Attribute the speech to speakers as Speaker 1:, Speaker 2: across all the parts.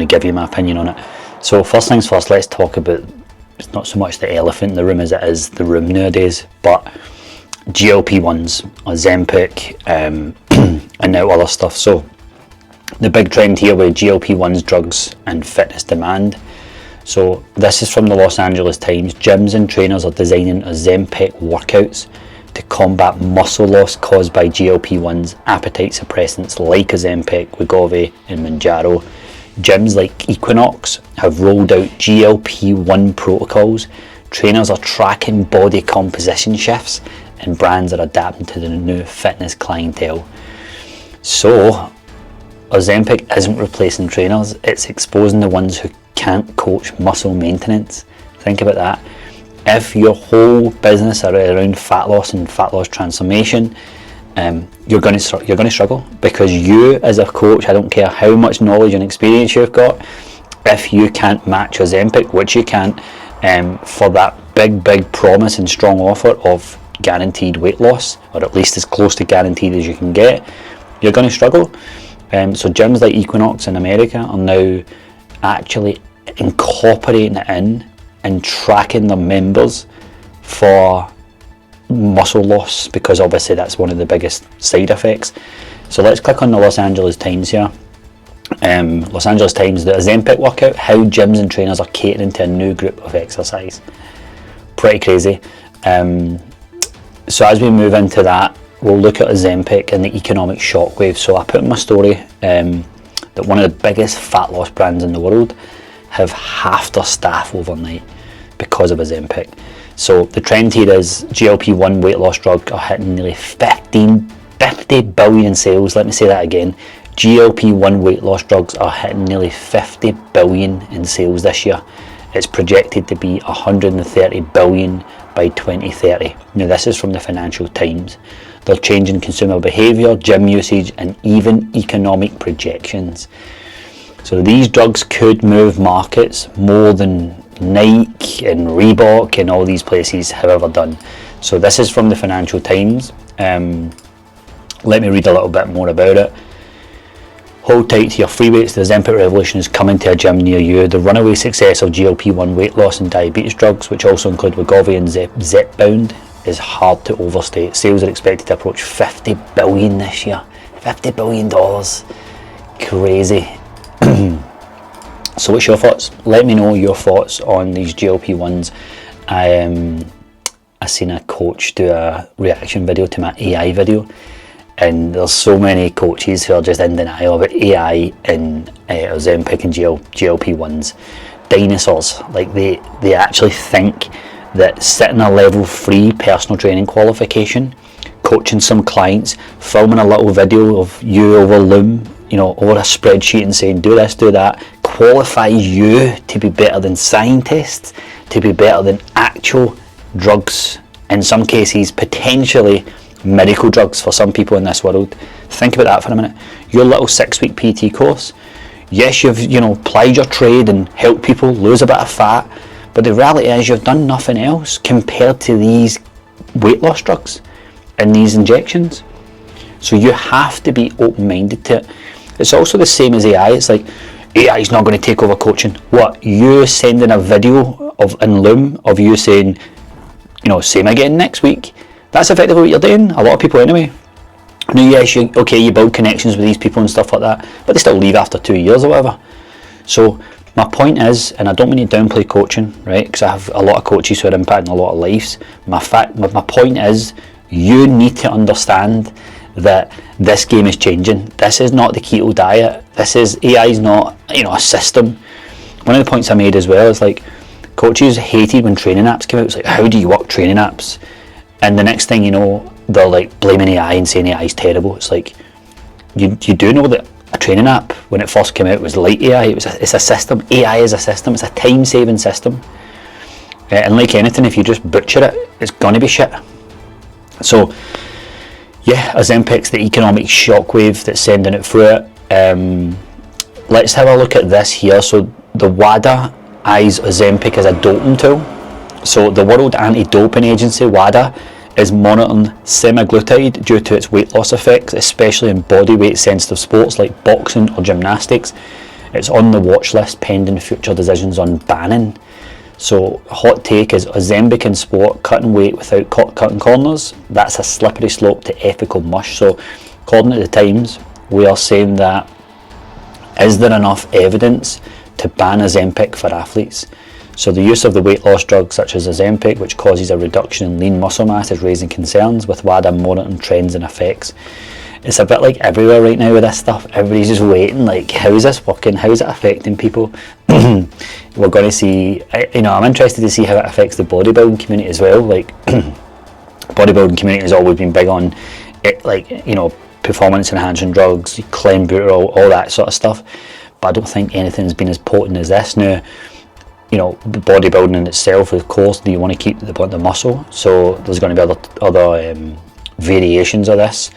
Speaker 1: to give you my opinion on it. So first things first, let's talk about, it's not so much the elephant in the room as it is the room nowadays, but GLP-1s, Ozempic, and now other stuff. So the big trend here with GLP-1s, drugs and fitness demand. So this is from the Los Angeles Times. Gyms and trainers are designing Ozempic workouts to combat muscle loss caused by GLP-1s, appetite suppressants like Ozempic, Wegovy and Mounjaro. Gyms like Equinox have rolled out GLP-1 protocols. Trainers are tracking body composition shifts, and brands are adapting to the new fitness clientele. So Ozempic isn't replacing trainers, it's exposing the ones who can't coach muscle maintenance. Think about that. If your whole business are around fat loss and fat loss transformation, you're going to struggle, because you as a coach, I don't care how much knowledge and experience you've got, if you can't match Ozempic, which you can't, for that big promise and strong offer of guaranteed weight loss, or at least as close to guaranteed as you can get, you're going to struggle. So gyms like Equinox in America are now actually incorporating it in and tracking their members for muscle loss, because obviously that's one of the biggest side effects. So let's click on the Los Angeles Times here. Los Angeles Times, the Ozempic workout, how gyms and trainers are catering to a new group of exercise. Pretty crazy. So as we move into that, we'll look at Ozempic and the economic shockwave. So I put in my story that one of the biggest fat loss brands in the world have halved their staff overnight because of Ozempic. So the trend here is GLP-1 weight loss drug are hitting nearly 50 billion in sales. Let me say that again. GLP-1 weight loss drugs are hitting nearly 50 billion in sales this year. It's projected to be 130 billion by 2030. Now this is from the Financial Times. They're changing consumer behaviour, gym usage and even economic projections. So these drugs could move markets more than Nike and Reebok and all these places have ever done. So this is from the Financial Times. Let me read a little bit more about it. Hold tight to your free weights. The Ozempic revolution is coming to a gym near you. The runaway success of GLP-1 weight loss and diabetes drugs, which also include Wegovy and Zepbound, is hard to overstate. Sales are expected to approach 50 billion this year. $50 billion. Crazy. So what's your thoughts? Let me know your thoughts on these GLP-1s. I seen a coach do a reaction video to my AI video, and there's so many coaches who are just in denial about AI and Ozempic and GLP-1s. Dinosaurs. Like they actually think that sitting a level 3 personal training qualification, coaching some clients, filming a little video of you over Loom, over a spreadsheet and saying do this, do that, qualifies you to be better than scientists, to be better than actual drugs, in some cases potentially miracle drugs for some people in this world. Think about that for a minute. Your little 6-week PT course, yes, you've plied your trade and helped people lose a bit of fat, but the reality is you've done nothing else compared to these weight loss drugs and these injections. So you have to be open-minded to it. It's also the same as AI. It's like AI is not going to take over coaching. What, you sending a video in Loom of you saying, same again next week? That's effectively what you're doing. A lot of people anyway. Now, yes, you build connections with these people and stuff like that, but they still leave after 2 years or whatever. So my point is, and I don't mean to downplay coaching, right? Because I have a lot of coaches who are impacting a lot of lives. My point is, you need to understand that this game is changing. This is not the keto diet. AI is not, a system. One of the points I made as well is like, coaches hated when training apps came out. It's like, how do you work training apps? And the next thing you know, they're like blaming AI and saying AI is terrible. It's like, you do know that a training app, when it first came out, was like AI. It's a system. AI is a system. It's a time-saving system. And like anything, if you just butcher it, it's going to be shit. So, yeah, Ozempic's the economic shockwave that's sending it through it. Let's have a look at this here. So the WADA eyes Ozempic as a doping tool. So the World Anti-Doping Agency, WADA, is monitoring semaglutide due to its weight loss effects, especially in body weight sensitive sports like boxing or gymnastics. It's on the watch list pending future decisions on banning. So hot take is Ozempic in sport, cutting weight without cutting corners. That's a slippery slope to ethical mush. So according to the Times, we are saying that, is there enough evidence to ban Ozempic for athletes? So the use of the weight loss drugs such as Ozempic, which causes a reduction in lean muscle mass, is raising concerns, with WADA monitoring trends and effects. It's a bit like everywhere right now with this stuff. Everybody's just waiting, like, how is this working? How is it affecting people? We're going to see, I'm interested to see how it affects the bodybuilding community as well. Like, bodybuilding community has always been big on it, like, performance enhancing drugs, clenbuterol, all that sort of stuff. But I don't think anything's been as potent as this. Now, bodybuilding in itself, of course, do you want to keep the muscle? So there's going to be other variations of this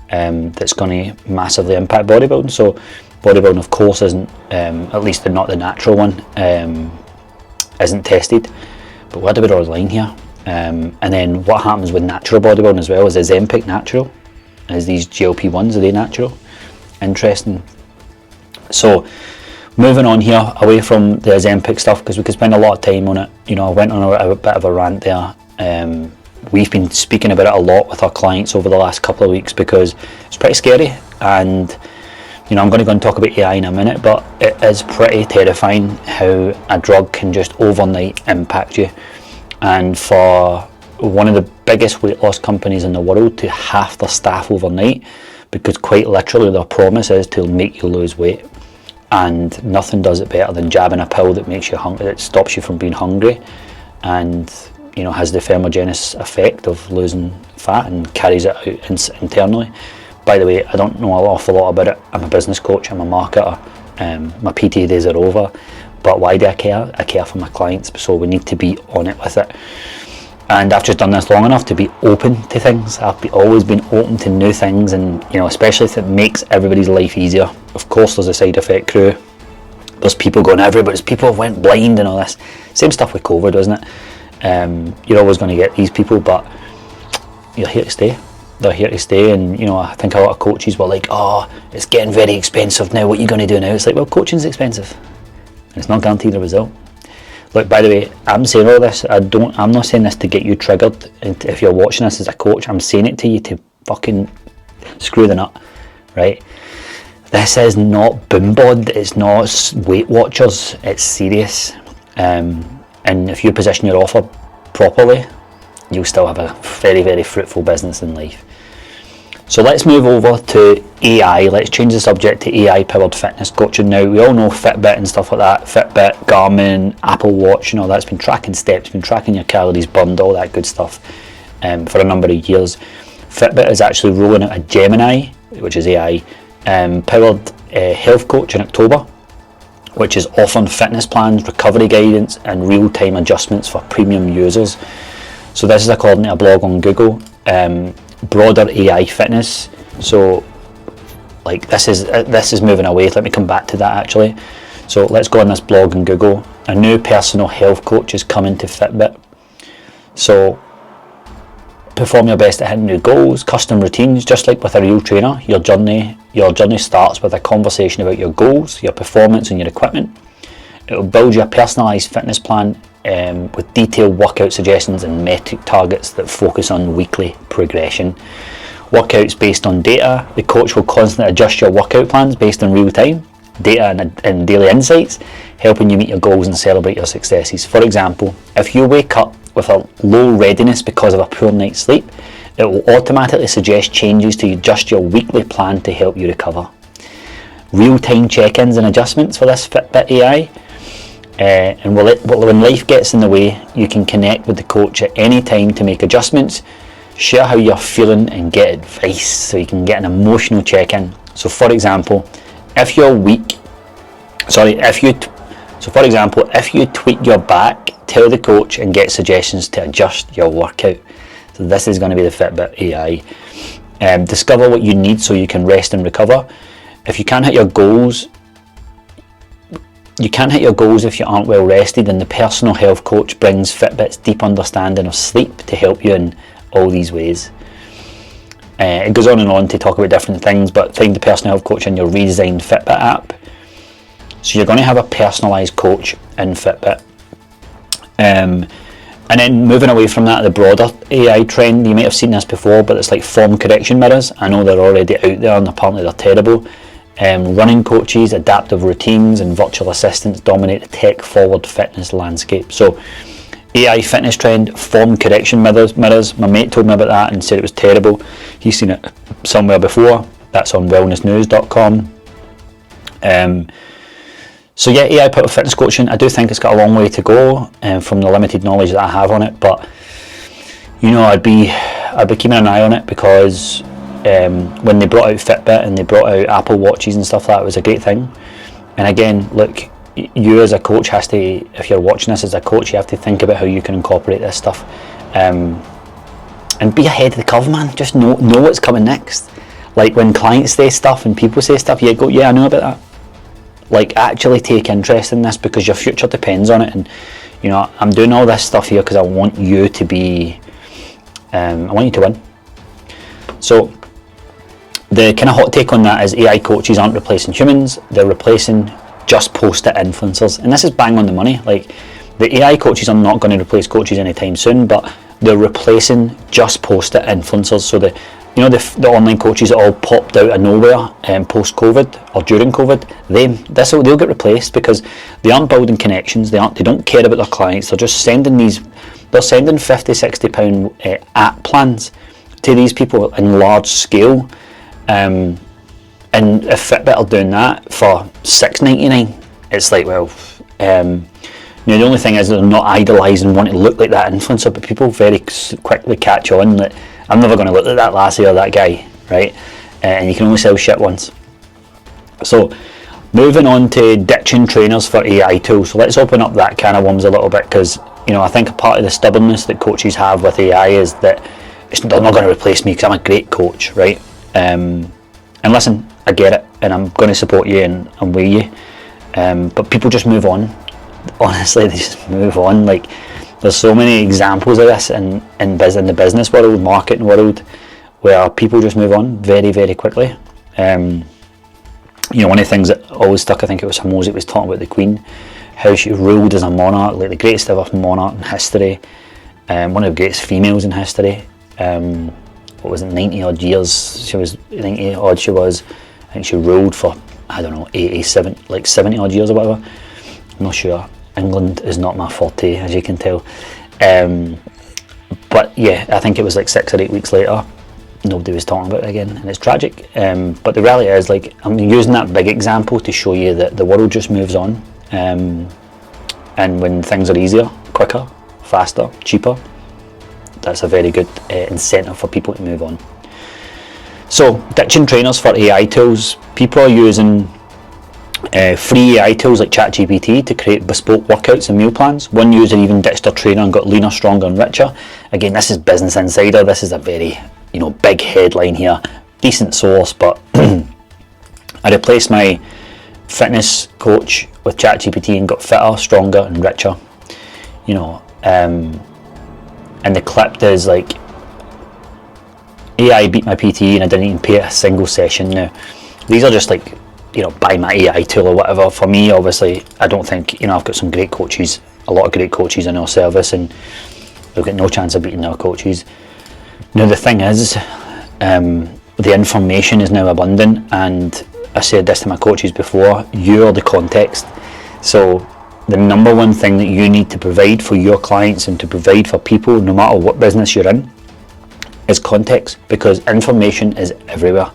Speaker 1: that's going to massively impact bodybuilding. So bodybuilding, of course, isn't, at least not the natural one, isn't tested. But where do we draw the line here? And then what happens with natural bodybuilding as well? Is Ozempic natural? Is these GLP-1s, are they natural? Interesting. So moving on here, away from the Ozempic stuff, because we could spend a lot of time on it. I went on a bit of a rant there. We've been speaking about it a lot with our clients over the last couple of weeks because it's pretty scary. And I'm going to go and talk about AI in a minute, but it is pretty terrifying how a drug can just overnight impact you. And for one of the biggest weight loss companies in the world to half their staff overnight, because quite literally their promise is to make you lose weight, and nothing does it better than jabbing a pill that makes you hungry, that stops you from being hungry, and has the thermogenesis effect of losing fat and carries it out internally. By the way, I don't know an awful lot about it. I'm a business coach, I'm a marketer, my PT days are over, but why do I care? I care for my clients, so we need to be on it with it. And I've just done this long enough to be open to things. I've always been open to new things, and especially if it makes everybody's life easier. Of course, there's a side effect crew. There's people going everywhere. People went blind and all this. Same stuff with COVID, wasn't it? You're always going to get these people, but you're here to stay. They're here to stay, and I think a lot of coaches were like, "Oh, it's getting very expensive now. What are you going to do now?" It's like, well, coaching's expensive. It's not guaranteed a result. Look, by the way, I'm saying all this, I'm not saying this to get you triggered. If you're watching this as a coach, I'm saying it to you to fucking screw the nut, right? This is not boom bod, it's not Weight Watchers, it's serious. And if you position your offer properly, you'll still have a very, very fruitful business in life. So let's move over to AI. Let's change the subject to AI-powered fitness coaching now. We all know Fitbit and stuff like that. Fitbit, Garmin, Apple Watch, that's been tracking steps, been tracking your calories burned, all that good stuff for a number of years. Fitbit is actually rolling out a Gemini, which is AI, powered health coach in October, which is offering fitness plans, recovery guidance, and real-time adjustments for premium users. So this is according to a blog on Google. Broader AI fitness, so like this is moving away. Let me come back to that actually. So let's go on this blog on Google. A new personal health coach is coming to Fitbit. So perform your best at hitting new goals, custom routines, just like with a real trainer. Your journey starts with a conversation about your goals, your performance, and your equipment. It will build you a personalised fitness plan with detailed workout suggestions and metric targets that focus on weekly progression. Workouts based on data. The coach will constantly adjust your workout plans based on real time data and daily insights, helping you meet your goals and celebrate your successes. For example, if you wake up with a low readiness because of a poor night's sleep, it will automatically suggest changes to adjust your weekly plan to help you recover. Real-time check-ins and adjustments for this Fitbit AI. And when life gets in the way, you can connect with the coach at any time to make adjustments, share how you're feeling, and get advice, so you can get an emotional check-in. So for example, if you tweak your back, tell the coach and get suggestions to adjust your workout. So this is going to be the Fitbit AI. Discover what you need so you can rest and recover. If you can't hit your goals, if you aren't well rested, and the personal health coach brings Fitbit's deep understanding of sleep to help you in all these ways. It goes on and on to talk about different things, but find the personal health coach in your redesigned Fitbit app. So you're going to have a personalised coach in Fitbit. And then moving away from that, the broader AI trend, you might have seen this before, but it's like form correction mirrors. I know they're already out there and apparently they're terrible. Running coaches, adaptive routines and virtual assistants dominate the tech-forward fitness landscape. So AI fitness trend, form correction mirrors. My mate told me about that and said it was terrible. He's seen it somewhere before. That's on wellnessnews.com. So yeah, AI powered fitness coaching, I do think it's got a long way to go from the limited knowledge that I have on it, but you know, I'd be keeping an eye on it, because when they brought out Fitbit and they brought out Apple Watches and stuff like that, it was a great thing. And again, look, you as a coach has to, if you're watching this as a coach, you have to think about how you can incorporate this stuff, and be ahead of the curve, man. Just know what's coming next. Like when clients say stuff and people say stuff, you go, yeah, I know about that. Like, actually take interest in this, because your future depends on it. And you know, I'm doing all this stuff here because I want you to be, I want you to win. So the kind of hot take on that is AI coaches aren't replacing humans, they're replacing just post-it influencers. And this is bang on the money. Like, the AI coaches are not going to replace coaches anytime soon, but they're replacing just post-it influencers. So the online coaches that all popped out of nowhere post-COVID or during COVID, they'll get replaced, because they aren't building connections, they don't care about their clients, they're just sending £50-60 app plans to these people in large scale. And if Fitbit are doing that for $6.99, it's like, well, the only thing is they're not idolising wanting to look like that influencer, but people very quickly catch on that I'm never going to look like that lassie or that guy, right? And you can only sell shit once. So moving on to ditching trainers for AI tools. So let's open up that can of worms a little bit, because you know, I think a part of the stubbornness that coaches have with AI is that they're not going to replace me because I'm a great coach, right? And listen, I get it, and I'm going to support you and I'm with you. But people just move on. Honestly, they just move on. Like, there's so many examples of this in the business world, marketing world, where people just move on very, very quickly. You know, one of the things that always stuck, I think it was Hormozy, was talking about the Queen, how she ruled as a monarch, like the greatest ever monarch in history, one of the greatest females in history. What was it, 90 odd years? She was 90 odd. She was. I think she ruled for, I don't know, 87, like 70 odd years or whatever. I'm not sure. England is not my forte, as you can tell. But yeah, I think it was like 6 or 8 weeks later, nobody was talking about it again, and it's tragic. But the reality is, like, I'm using that big example to show you that the world just moves on. And when things are easier, quicker, faster, cheaper, that's a very good incentive for people to move on. So, ditching trainers for AI tools. People are using free AI tools like ChatGPT to create bespoke workouts and meal plans. One user even ditched their trainer and got leaner, stronger and richer. Again, this is Business Insider. This is a very, big headline here. Decent source, but I replaced my fitness coach with ChatGPT and got fitter, stronger and richer. And the clip is like, AI beat my PT and I didn't even pay a single session. Now, these are just like, buy my AI tool or whatever. For me, obviously, I don't think, I've got some great coaches, a lot of great coaches in our service, and we've got no chance of beating our coaches. Now, the thing is, the information is now abundant, and I said this to my coaches before, you're the context. So the number one thing that you need to provide for your clients and to provide for people, no matter what business you're in, is context, because information is everywhere.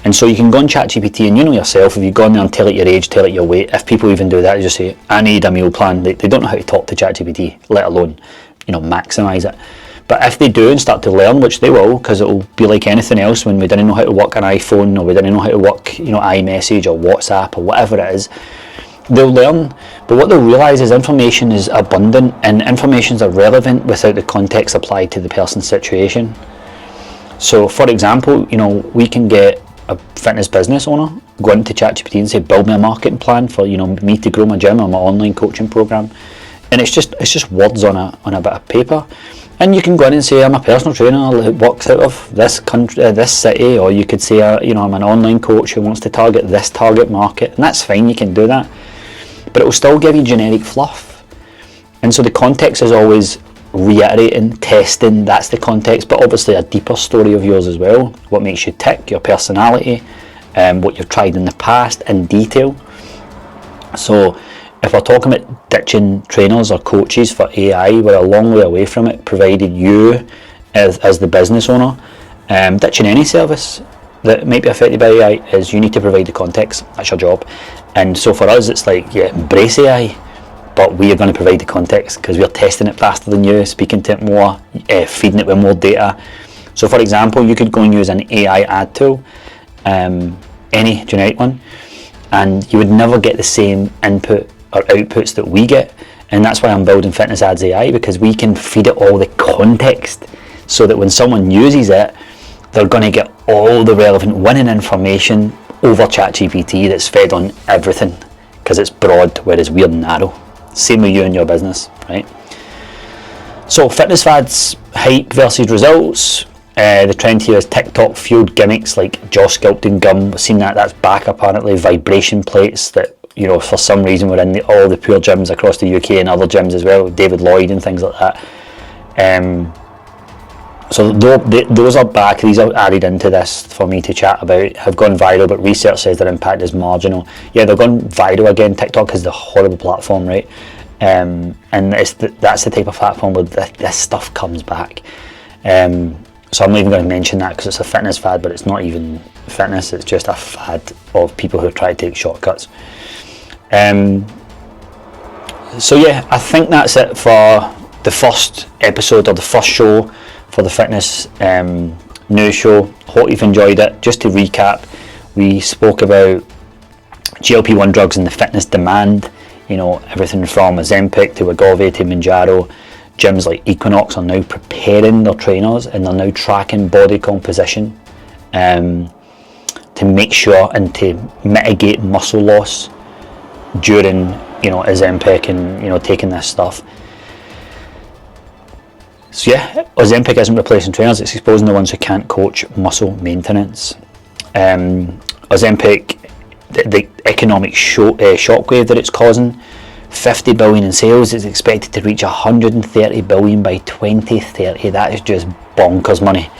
Speaker 1: And so you can go on ChatGPT, and yourself, if you go on there and tell it your age, tell it your weight, if people even do that, you just say, I need a meal plan. They don't know how to talk to ChatGPT, let alone, maximise it. But if they do and start to learn, which they will, because it will be like anything else when we didn't know how to work an iPhone, or we didn't know how to work, iMessage or WhatsApp or whatever it is, they'll learn. But what they'll realise is information is abundant, and information is irrelevant without the context applied to the person's situation. So, for example, we can get a fitness business owner go into ChatGPT and say, build me a marketing plan for me to grow my gym or my online coaching program, and it's just words on a bit of paper. And you can go in and say, I'm a personal trainer that works out of this country, this city, or you could say, I'm an online coach who wants to target this target market, and that's fine, you can do that. but it will still give you generic fluff. And so the context is always reiterating, testing, that's the context, but obviously a deeper story of yours as well. What makes you tick, your personality, what you've tried in the past in detail. So if we're talking about ditching trainers or coaches for AI, we're a long way away from it, provided you, as the business owner, ditching any service that might be affected by AI, is you need to provide the context. That's your job. And so for us, it's like, yeah, embrace AI, but we are going to provide the context because we're testing it faster than you, speaking to it more, feeding it with more data. So for example, you could go and use an AI ad tool, any generic one, and you would never get the same input or outputs that we get. And that's why I'm building Fitness Ads AI, because we can feed it all the context so that when someone uses it, they're going to get all the relevant winning information over ChatGPT that's fed on everything, because it's broad, whereas we're narrow. Same with you and your business, right? So fitness fads, hype versus results. The trend here is TikTok fueled gimmicks like jaw sculpting gum. We've seen that's back apparently. Vibration plates that, you know, for some reason were in all the poor gyms across the UK and other gyms as well, David Lloyd and things like that. So those are back. These are added into this for me to chat about. Have gone viral, but research says their impact is marginal. Yeah, they've gone viral again. TikTok is the horrible platform, right? And that's the type of platform where this stuff comes back. So I'm not even going to mention that because it's a fitness fad, but it's not even fitness. It's just a fad of people who try to take shortcuts. So yeah, I think that's it for the first episode or the first show for the fitness news show. Hope you've enjoyed it. Just to recap, we spoke about GLP-1 drugs and the fitness demand. You know, everything from Ozempic to Wegovy to Mounjaro. Gyms like Equinox are now preparing their trainers and they're now tracking body composition to make sure and to mitigate muscle loss during, you know, Ozempic and, you know, taking this stuff. So yeah, Ozempic isn't replacing trainers, it's exposing the ones who can't coach muscle maintenance. Ozempic, the economic shockwave that it's causing, 50 billion in sales, is expected to reach 130 billion by 2030. That is just bonkers money.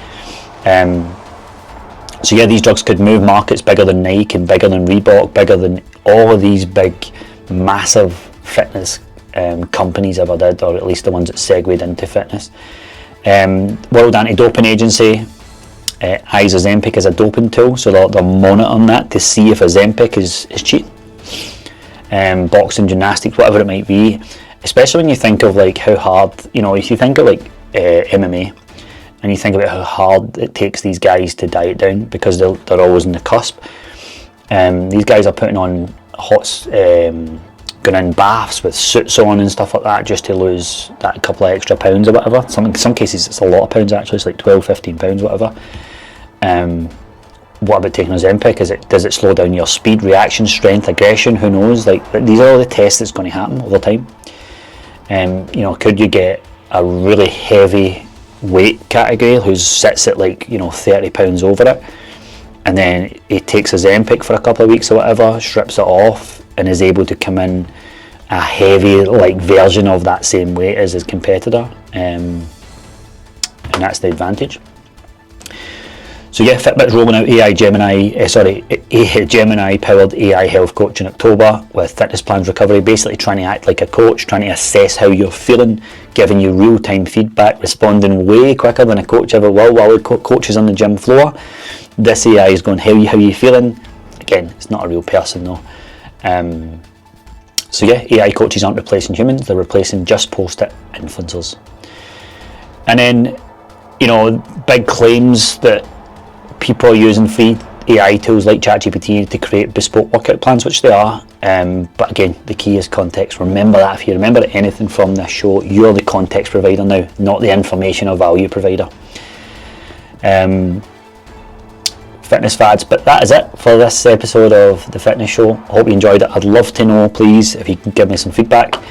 Speaker 1: So yeah, these drugs could move markets bigger than Nike and bigger than Reebok, bigger than all of these big, massive fitness companies ever did, or at least the ones that segued into fitness. World Anti-Doping Agency eyes Ozempic as a doping tool, so they're monitoring that to see if Ozempic is cheating. Boxing, gymnastics, whatever it might be, especially when you think of like how hard, you know, if you think of like MMA and you think about how hard it takes these guys to diet down because they're always in the cusp. These guys are putting on going in baths with suits on and stuff like that just to lose that couple of extra pounds or whatever. In some cases it's a lot of pounds actually, it's like 12-15 pounds, whatever. What about taking Ozempic? Does it slow down your speed, reaction, strength, aggression? Who knows? Like, these are all the tests that's going to happen over time. You know, could you get a really heavy weight category who sits at like, you know, 30 pounds over it, and then he takes Ozempic for a couple of weeks or whatever, strips it off, and is able to come in a heavy like version of that same weight as his competitor, and that's the advantage. So yeah, Fitbit's rolling out Gemini powered AI health coach in October with fitness plans recovery, basically trying to act like a coach, trying to assess how you're feeling, giving you real-time feedback, responding way quicker than a coach ever will while the coach is on the gym floor. This AI is going, how you feeling? Again, it's not a real person though. So yeah, AI coaches aren't replacing humans, they're replacing just post-it influencers. And then, you know, big claims that people are using free AI tools like ChatGPT to create bespoke workout plans, which they are, but again, the key is context. Remember that. If you remember anything from this show, you're the context provider now, not the information or value provider. Fitness fads, but that is it for this episode of the Fitness Show. I hope you enjoyed it. I'd love to know, please, if you can give me some feedback.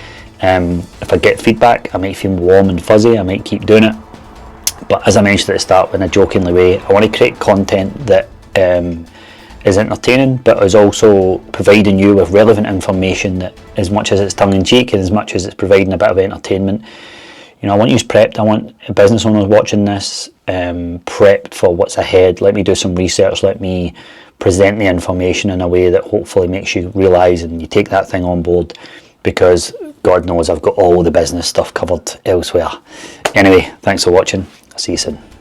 Speaker 1: If I get feedback, I might feel warm and fuzzy, I might keep doing it. But as I mentioned at the start in a jokingly way, I want to create content that is entertaining, but is also providing you with relevant information that, as much as it's tongue-in-cheek and as much as it's providing a bit of entertainment, you know, I want you prepped. I want business owners watching this prepped for what's ahead. Let me do some research. Let me present the information in a way that hopefully makes you realise and you take that thing on board, because God knows I've got all the business stuff covered elsewhere. Anyway, thanks for watching. I'll see you soon.